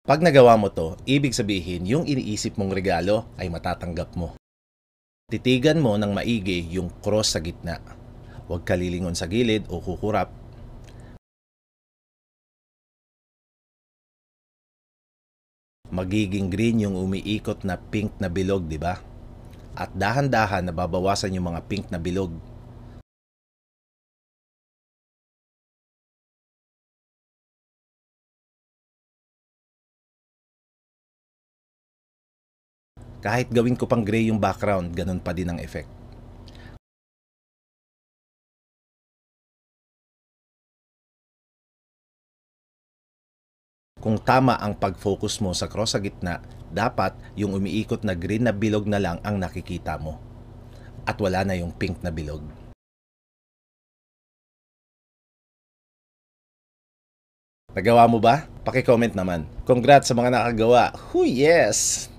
Pag nagawa mo to, ibig sabihin yung iniisip mong regalo ay matatanggap mo. Titigan mo ng maigi yung cross sa gitna. Huwag ka lilingon sa gilid o kukurap. Magiging green yung umiikot na pink na bilog, di ba? At dahan-dahan nababawasan yung mga pink na bilog. Kahit gawin ko pang gray yung background, ganun pa din ang effect. Kung tama ang pag-focus mo sa cross sa gitna, dapat yung umiikot na green na bilog na lang ang nakikita mo. At wala na yung pink na bilog. Nagawa mo ba? Paki-comment naman. Congrats sa mga nakagawa. Yes!